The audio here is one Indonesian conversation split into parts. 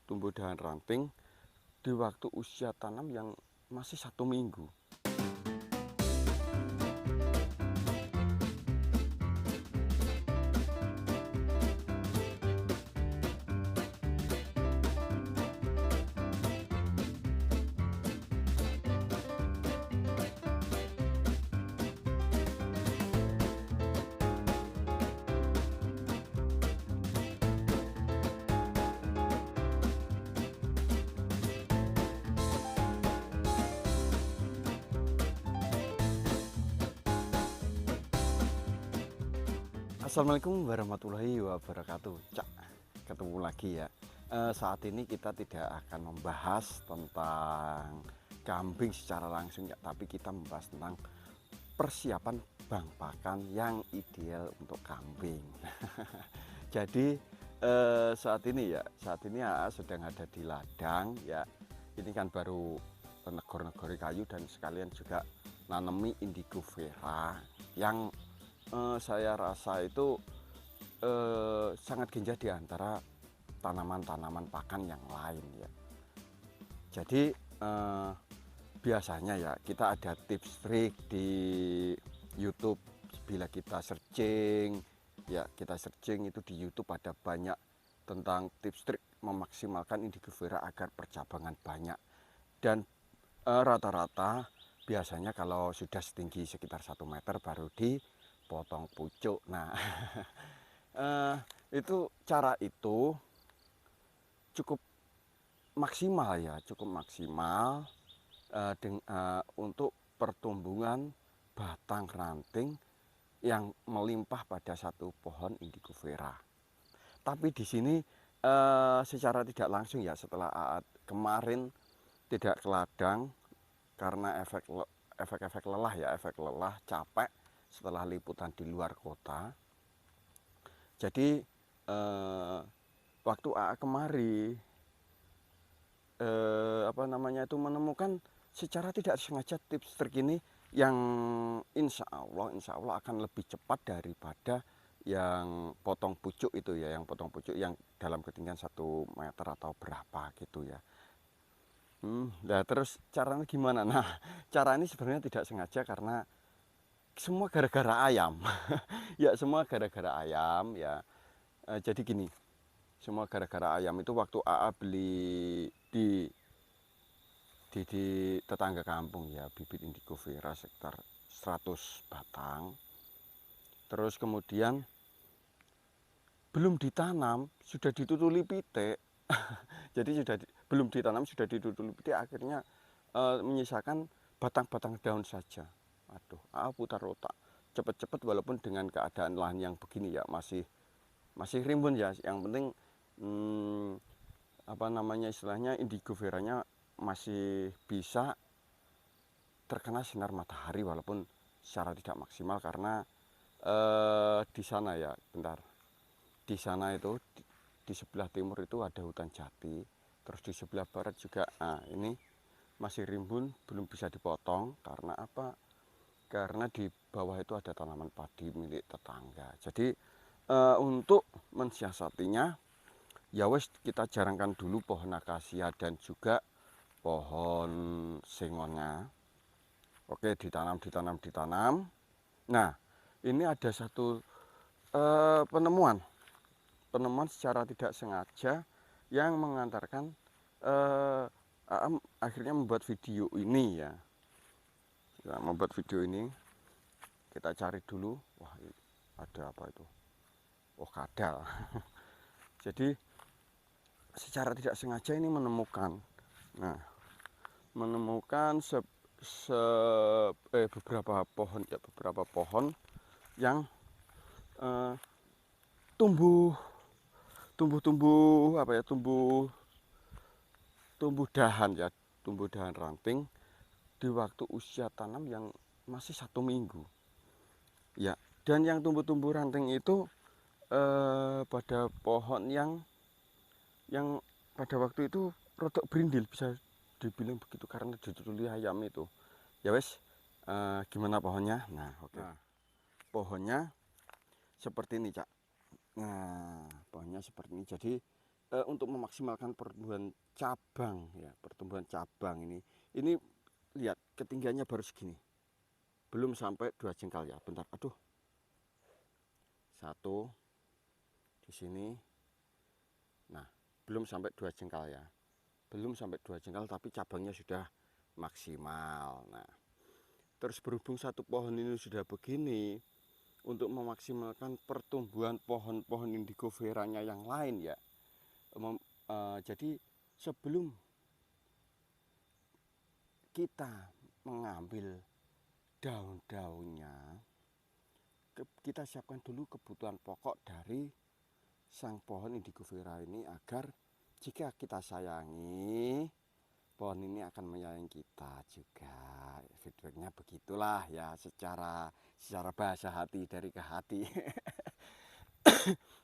tumbuh dahan ranting di waktu usia tanam yang masih 1 minggu. Assalamualaikum warahmatullahi wabarakatuh. Cak, ketemu lagi ya. Saat ini kita tidak akan membahas tentang kambing secara langsung ya, tapi kita membahas tentang persiapan bang pakan yang ideal untuk kambing. Jadi saat ini AA sedang ada di ladang ya. Ini kan baru negor-negori kayu dan sekalian juga nanemi indigo vera yang saya rasa itu sangat genjah di antara tanaman-tanaman pakan yang lain ya. Jadi biasanya ya kita ada tips trik di YouTube. Bila kita searching itu di YouTube ada banyak tentang tips trik memaksimalkan indigo vera agar percabangan banyak. Dan rata-rata biasanya kalau sudah setinggi sekitar 1 meter baru dipotong pucuk. Nah, itu cara itu cukup maksimal ya, untuk pertumbuhan batang ranting yang melimpah pada satu pohon indigo vera. Tapi di sini secara tidak langsung ya, setelah kemarin tidak ke ladang karena efek lelah, capek setelah liputan di luar kota. Jadi waktu kemari menemukan secara tidak sengaja tips trik ini yang insya Allah akan lebih cepat daripada yang potong pucuk itu ya, yang dalam ketinggian 1 meter atau berapa gitu ya. Nah terus caranya gimana? Nah, cara ini sebenarnya tidak sengaja karena semua gara-gara ayam. Ya semua gara-gara ayam ya. Jadi gini, semua gara-gara ayam itu waktu AA beli di tetangga kampung ya, bibit indigo vera sekitar 100 batang. Terus kemudian belum ditanam sudah ditutuli pitik. Jadi belum ditanam sudah ditutuli pitik, akhirnya menyisakan batang-batang daun saja. Aduh, putar otak. Cepat-cepat walaupun dengan keadaan lahan yang begini ya, masih rimbun ya. Yang penting istilahnya indigo veranya masih bisa terkena sinar matahari walaupun secara tidak maksimal karena di sana ya, di sana itu di sebelah timur itu ada hutan jati, terus di sebelah barat juga. Nah, ini masih rimbun, belum bisa dipotong karena apa? Karena di bawah itu ada tanaman padi milik tetangga. Jadi untuk mensiasatinya ya wes kita jarangkan dulu pohon akasia dan juga pohon sengonnya. Oke, ditanam. Nah, ini ada satu penemuan secara tidak sengaja yang mengantarkan akhirnya membuat video ini ya. Membuat video ini kita cari dulu. Wah, ada apa itu? Oh, kadal. Jadi secara tidak sengaja ini menemukan beberapa pohon yang tumbuh dahan ranting di waktu usia tanam yang masih 1 minggu ya. Dan yang tumbuh ranting itu pada pohon yang pada waktu itu rodok berindil, bisa dibilang begitu karena ditutuli ayam itu ya wes. Gimana pohonnya? Nah, oke. Pohonnya seperti ini, Cak. Nah, pohonnya seperti ini. Jadi untuk memaksimalkan pertumbuhan cabang ya, pertumbuhan cabang ini lihat ketinggiannya baru segini, belum sampai 2 jengkal ya. Bentar, aduh, satu di sini, nah belum sampai 2 jengkal ya, belum sampai 2 jengkal tapi cabangnya sudah maksimal. Nah terus berhubung satu pohon ini sudah begini, untuk memaksimalkan pertumbuhan pohon-pohon indigo veranya yang lain ya, jadi sebelum kita mengambil daun-daunnya, kita siapkan dulu kebutuhan pokok dari sang pohon indigo vera ini, agar jika kita sayangi, pohon ini akan menyayangi kita juga. Feedbacknya begitulah ya, secara bahasa hati dari ke hati.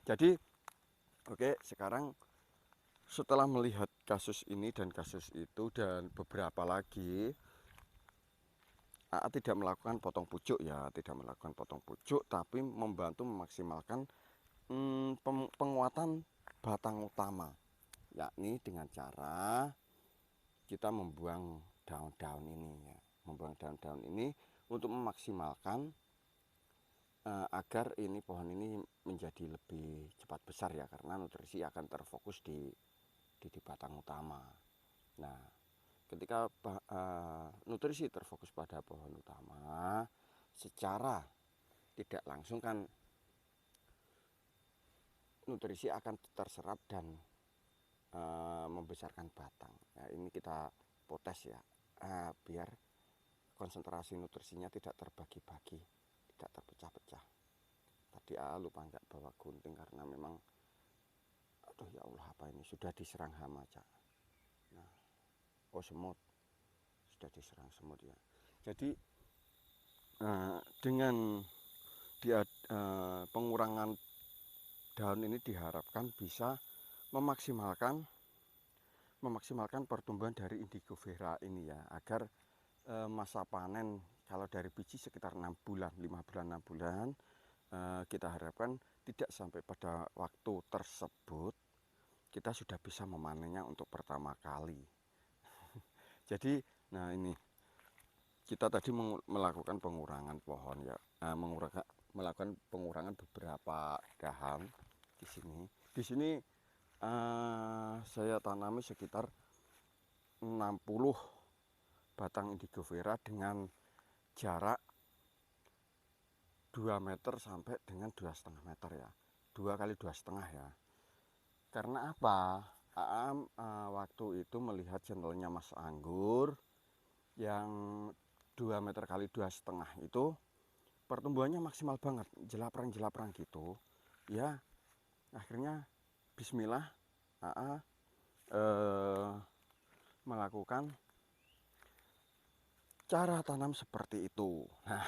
Jadi oke, sekarang setelah melihat kasus ini dan kasus itu dan beberapa lagi, AA tidak melakukan potong pucuk ya, tidak melakukan potong pucuk, tapi membantu memaksimalkan penguatan batang utama, yakni dengan cara kita membuang daun-daun ini ya, membuang daun-daun ini untuk memaksimalkan agar ini pohon ini menjadi lebih cepat besar ya, karena nutrisi akan terfokus di batang utama. Nah, ketika nutrisi terfokus pada pohon utama, secara tidak langsung kan nutrisi akan terserap dan membesarkan batang. Nah, ini kita potes ya, biar konsentrasi nutrisinya tidak terbagi-bagi, tidak terpecah-pecah. Tadi lupa nggak bawa gunting karena memang, aduh ya Allah, apa ini, sudah diserang hama Cak. Nah, oh semut, sudah diserang semut ya. Jadi dengan pengurangan daun ini diharapkan bisa memaksimalkan pertumbuhan dari indigo vera ini ya, agar masa panen kalau dari biji sekitar 6 bulan, 5 bulan, 6 bulan, kita harapkan tidak sampai pada waktu tersebut kita sudah bisa memanennya untuk pertama kali. Jadi, nah ini kita tadi melakukan pengurangan pohon ya, melakukan pengurangan beberapa dahan di sini. Di sini saya tanami sekitar 60 batang indigo vera dengan jarak 2 meter sampai dengan 2,5 meter ya, 2 kali 2,5 ya. Karena apa? Waktu itu melihat channelnya Mas Anggur yang 2 meter kali 2,5 itu pertumbuhannya maksimal banget, jelaprang-jelaprang gitu ya. Akhirnya bismillah melakukan cara tanam seperti itu. Nah,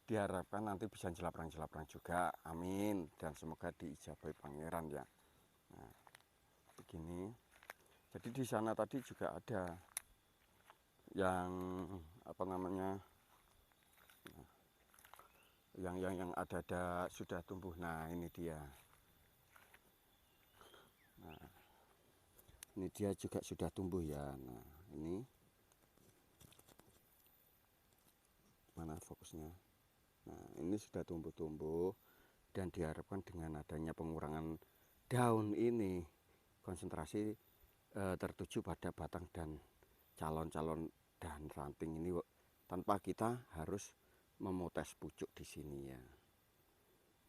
diharapkan nanti bisa jelaprang-jelaprang juga, amin, dan semoga diijabahi pangeran ya. Nah, begini. Jadi di sana tadi juga ada yang apa namanya, yang ada sudah tumbuh. Nah ini dia. Nah ini dia juga sudah tumbuh ya. Nah ini mana fokusnya. Nah ini sudah tumbuh-tumbuh, dan diharapkan dengan adanya pengurangan daun ini, konsentrasi tertuju pada batang dan calon-calon dahan ranting ini, tanpa kita harus memotes pucuk di sini ya.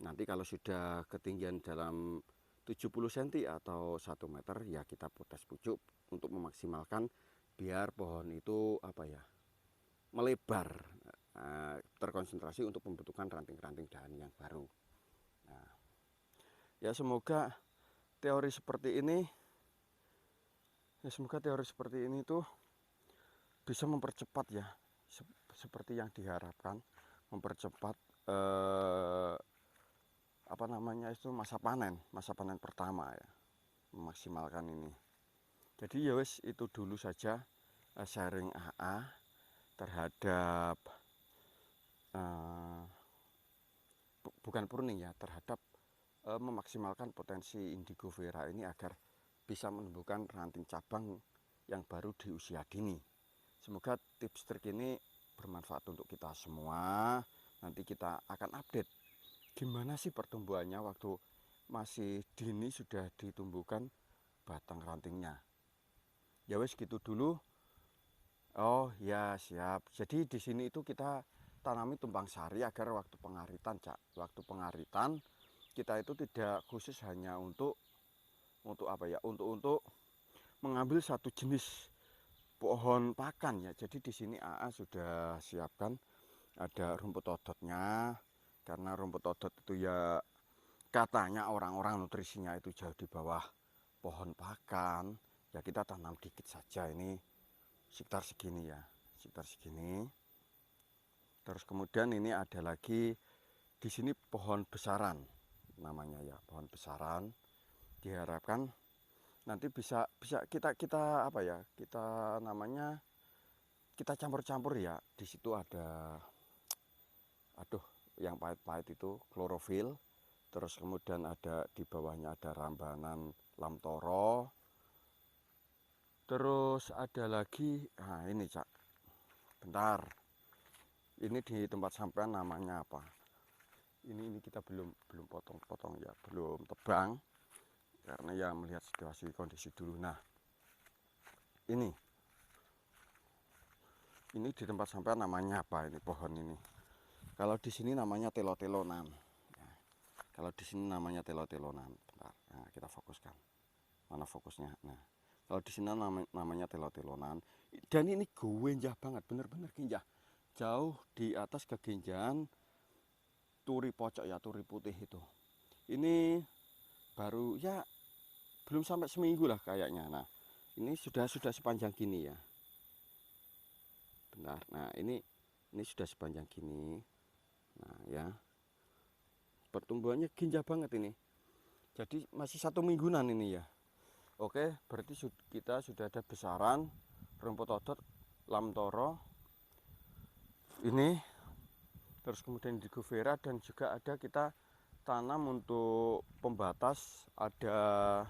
Nanti kalau sudah ketinggian dalam 70 cm atau 1 meter ya, kita potes pucuk untuk memaksimalkan biar pohon itu apa ya, melebar, terkonsentrasi untuk membutuhkan ranting-ranting dahan yang baru. Nah, ya semoga teori seperti ini tuh bisa mempercepat ya, seperti yang diharapkan, mempercepat apa namanya itu, masa panen pertama ya, memaksimalkan ini. Jadi ya wes, itu dulu saja sharing AA terhadap bukan pruning ya, terhadap memaksimalkan potensi indigo vera ini agar bisa menumbuhkan ranting cabang yang baru di usia dini. Semoga tips trik ini bermanfaat untuk kita semua. Nanti kita akan update gimana sih pertumbuhannya waktu masih dini sudah ditumbuhkan batang rantingnya. Ya wes gitu dulu. Oh ya siap. Jadi di sini itu kita tanami tumpang sari agar waktu pengaritan, Cak. Waktu pengaritan kita itu tidak khusus hanya untuk apa ya? Untuk mengambil satu jenis pohon pakan ya. Jadi di sini AA sudah siapkan ada rumput odotnya. Karena rumput odot itu ya katanya orang-orang nutrisinya itu jauh di bawah pohon pakan. Ya kita tanam dikit saja ini sekitar segini ya, sekitar segini. Terus kemudian ini ada lagi di sini pohon besaran namanya ya, pohon besaran. Diharapkan nanti bisa kita apa ya, kita namanya kita campur-campur ya. Di situ ada aduh yang pahit-pahit itu klorofil. Terus kemudian ada di bawahnya ada rambanan lamtoro. Terus ada lagi, nah ini Cak, bentar. Ini di tempat sampean namanya apa? Ini kita belum potong-potong ya, belum tebang karena ya melihat situasi kondisi dulu. Nah, ini di tempat sampean namanya apa ini pohon ini? Kalau di sini namanya telo-telonan. Ya, kalau di sini namanya telo-telonan. Bentar, nah, kita fokuskan. Mana fokusnya? Nah, kalau di sini namanya telo-telonan. Dan ini genjah banget, bener-bener genjah. Jauh di atas kegenjahan turi pocok ya, turi putih itu. Ini baru ya belum sampai seminggu lah kayaknya. Nah, ini sudah sepanjang gini ya. Bentar. Nah, ini sudah sepanjang gini. Nah, ya. Pertumbuhannya genjah banget ini. Jadi masih 1 mingguan ini ya. Oke, berarti kita sudah ada besaran rumput odot lamtoro. Ini terus kemudian di Guvera dan juga ada kita tanam untuk pembatas ada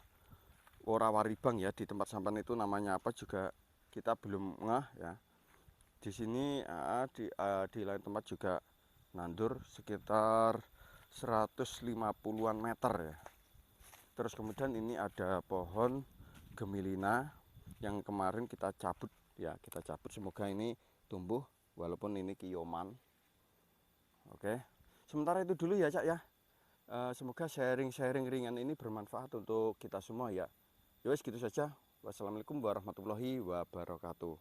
warawaribang ya di tempat sampan itu namanya apa juga kita belum ngeh ya. Di sini di lain tempat juga nandur sekitar 150-an meter ya. Terus kemudian ini ada pohon gemilina yang kemarin kita cabut ya, kita cabut, semoga ini tumbuh walaupun ini kioman. Oke, sementara itu dulu ya Cak ya. Semoga sharing-sharing ringan ini bermanfaat untuk kita semua ya. Yowes gitu saja. Wassalamualaikum warahmatullahi wabarakatuh.